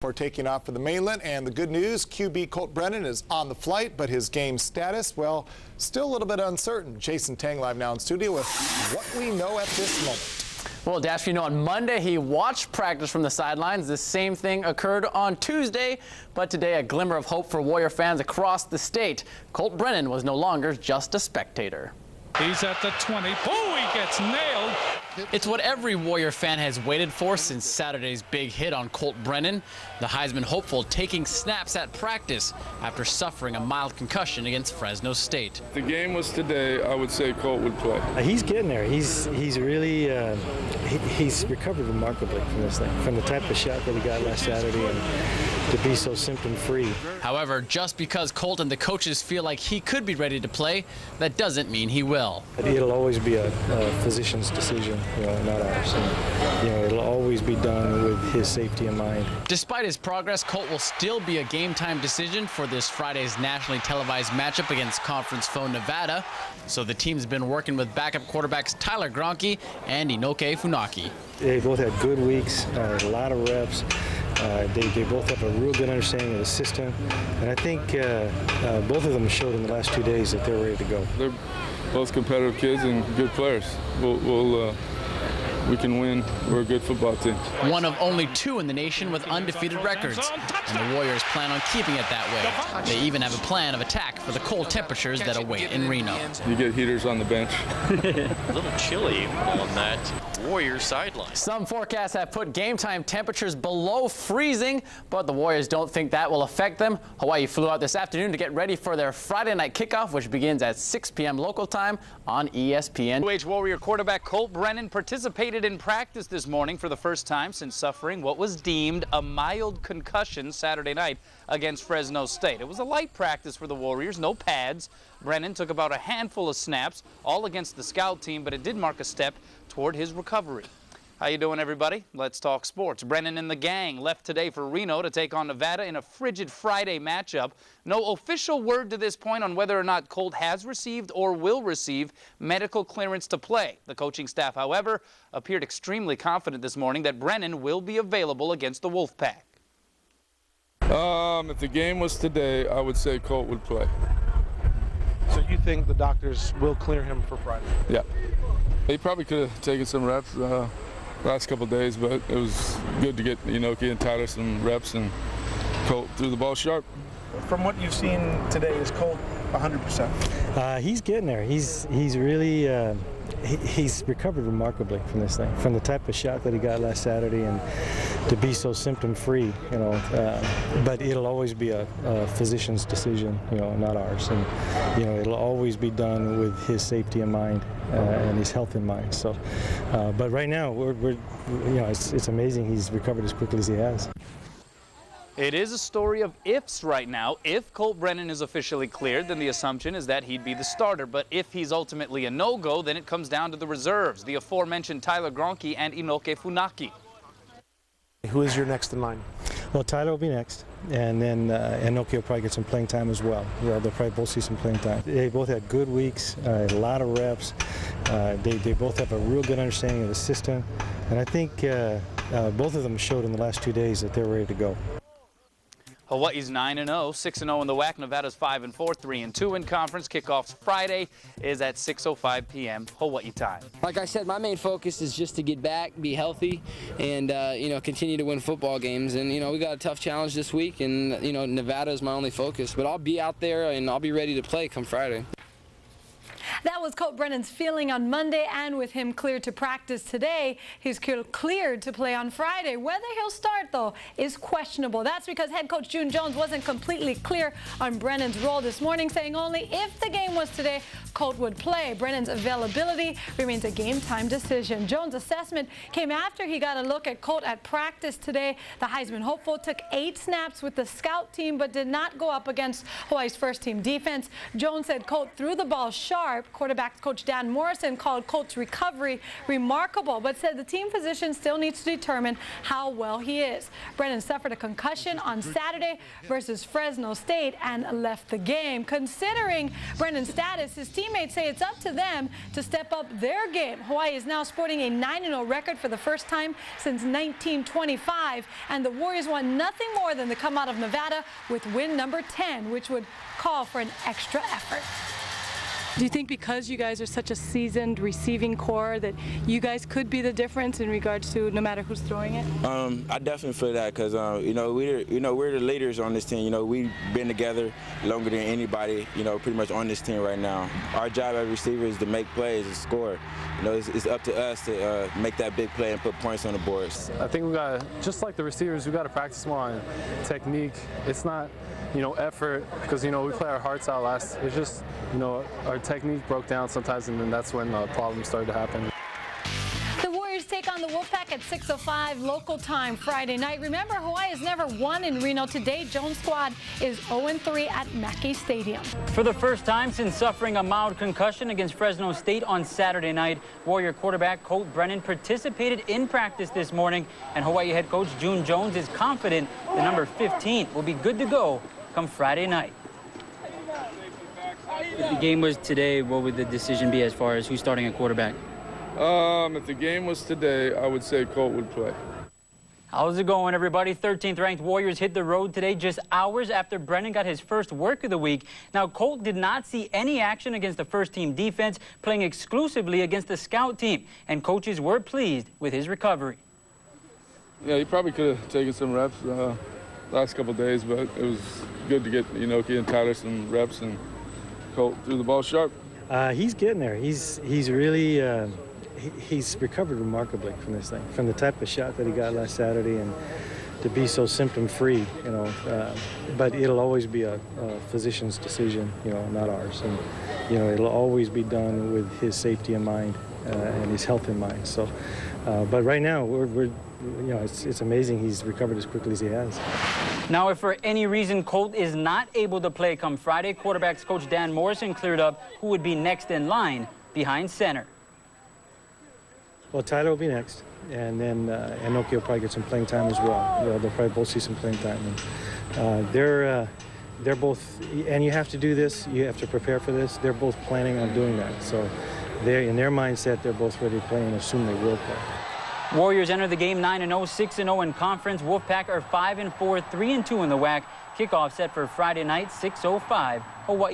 For taking off for the mainland, and the good news, QB Colt Brennan is on the flight, but his game status, well, still a little bit uncertain. Jason Tang live now in studio with what we know at this moment. Well, Dash, on Monday he watched practice from the sidelines. The same thing occurred on Tuesday, but today a glimmer of hope for Warrior fans across the state. Colt Brennan was no longer just a spectator. He's at the 20. Oh, he gets nailed. It's what every Warrior fan has waited for since Saturday's big hit on Colt Brennan. The Heisman hopeful taking snaps at practice after suffering a mild concussion against Fresno State. If the game was today, I would say Colt would play. He's getting there. He's really he's recovered remarkably from this thing, from the type of shot that he got last Saturday, and to be so symptom-free. However, just because Colt and the coaches feel like he could be ready to play, that doesn't mean he will. It'll always be a physician's decision, not ours. And, it'll always be done with his safety in mind. Despite his progress, Colt will still be a game-time decision for this Friday's nationally televised matchup against conference foe Nevada. So the team's been working with backup quarterbacks Tyler Gronke and Inoke Funaki. They both had good weeks, a lot of reps. They both have a real good understanding of the system, and I think both of them showed in the last 2 days that they're ready to go. They're both competitive kids and good players. We can win. We're a good football team. One of only two in the nation with undefeated records, and the Warriors plan on keeping it that way. They even have a plan of attack for the cold temperatures that await in Reno. You get heaters on the bench. A little chilly on that Warriors sideline. Some forecasts have put game-time temperatures below freezing, but the Warriors don't think that will affect them. Hawaii flew out this afternoon to get ready for their Friday night kickoff, which begins at 6 p.m. local time on ESPN. UH Warrior quarterback Colt Brennan participated in practice this morning for the first time since suffering what was deemed a mild concussion Saturday night against Fresno State. It was a light practice for the Warriors, no pads. Brennan took about a handful of snaps, all against the scout team, but it did mark a step toward his recovery. How you doing, everybody? Let's talk sports. Brennan and the gang left today for Reno to take on Nevada in a frigid Friday matchup. No official word to this point on whether or not Colt has received or will receive medical clearance to play. The coaching staff, however, appeared extremely confident this morning that Brennan will be available against the Wolfpack. If the game was today, I would say Colt would play. So you think the doctors will clear him for Friday? Yeah. He probably could have taken some reps last couple of days, but it was good to get Inoke and Tyler some reps, and Colt threw the ball sharp. From what you've seen today, is Colt 100%? He's getting there. He's really he's recovered remarkably from this thing, from the type of shot that he got last Saturday, and to be so symptom-free, but it'll always be a physician's decision, not ours, and it'll always be done with his safety in mind and his health in mind. So, but right now, it's amazing he's recovered as quickly as he has. It is a story of ifs right now. If Colt Brennan is officially cleared, then the assumption is that he'd be the starter. But if he's ultimately a no-go, then it comes down to the reserves, the aforementioned Tyler Gronke and Inoke Funaki. Who is your next in line? Well, Tyler will be next, and then Inoke will probably get some playing time as well. They'll probably both see some playing time. They both had good weeks, a lot of reps. They both have a real good understanding of the system, and I think both of them showed in the last 2 days that they're ready to go. Hawaii's 9-0, 6-0 in the WAC. Nevada's 5-4, 3-2 in conference. Kickoffs Friday is at 6:05 p.m. Hawaii time. Like I said, my main focus is just to get back, be healthy, and continue to win football games. And we got a tough challenge this week, and Nevada is my only focus. But I'll be out there and I'll be ready to play come Friday. That was Colt Brennan's feeling on Monday, and with him cleared to practice today, he's cleared to play on Friday. Whether he'll start, though, is questionable. That's because head coach June Jones wasn't completely clear on Brennan's role this morning, saying only if the game was today, Colt would play. Brennan's availability remains a game-time decision. Jones' assessment came after he got a look at Colt at practice today. The Heisman hopeful took 8 snaps with the scout team, but did not go up against Hawaii's first-team defense. Jones said Colt threw the ball sharp. quarterback coach Dan Morrison called Colt's recovery remarkable, but said the team physician still needs to determine how well he is. Brennan suffered a concussion on Saturday versus Fresno State and left the game. Considering Brennan's status, his teammates say it's up to them to step up their game. Hawaii is now sporting a 9-0 record for the first time since 1925, and the Warriors want nothing more than to come out of Nevada with win number 10, which would call for an extra effort. Do you think because you guys are such a seasoned receiving core that you guys could be the difference in regards to no matter who's throwing it? I definitely feel that because we're the leaders on this team. We've been together longer than anybody. Pretty much on this team right now. Our job as receivers is to make plays and score. It's up to us to make that big play and put points on the boards. I think we got, just like the receivers, we got to practice more on technique. It's not, effort, because we play our hearts out last. It's just, our technique broke down sometimes, and then that's when problems started to happen. The Warriors take on the Wolfpack at 6:05 local time Friday night. Remember, Hawaii has never won in Reno. Today, Jones' squad is 0-3 at Mackey Stadium. For the first time since suffering a mild concussion against Fresno State on Saturday night, Warrior quarterback Colt Brennan participated in practice this morning, and Hawaii head coach June Jones is confident the number 15 will be good to go come Friday night. If the game was today, what would the decision be as far as who's starting at quarterback? If the game was today, I would say Colt would play. How's it going, everybody? 13th ranked Warriors hit the road today just hours after Brennan got his first work of the week. Now, Colt did not see any action against the first-team defense, playing exclusively against the scout team, and coaches were pleased with his recovery. Yeah, he probably could have taken some reps last couple of days, but it was good to get Inoki and Tyler some reps, and Colt threw the ball sharp. He's getting there. He's really he's recovered remarkably from this thing, from the type of shot that he got last Saturday, and to be so symptom-free, but it'll always be a physician's decision, not ours. And, it'll always be done with his safety in mind and his health in mind. So, but right now, it's amazing he's recovered as quickly as he has. Now, if for any reason Colt is not able to play come Friday, quarterbacks coach Dan Morrison cleared up who would be next in line behind center. Well, Tyler will be next, and then Inoki will probably get some playing time as well. They'll probably both see some playing time. And, they're both, and you have to do this, you have to prepare for this. They're both planning on doing that. So in their mindset, they're both ready to play and assume they will play. Warriors enter the game 9-0, 6-0 in conference. Wolfpack are 5-4, 3-2 in the WAC. Kickoff set for Friday night, 6:05. Hawaii.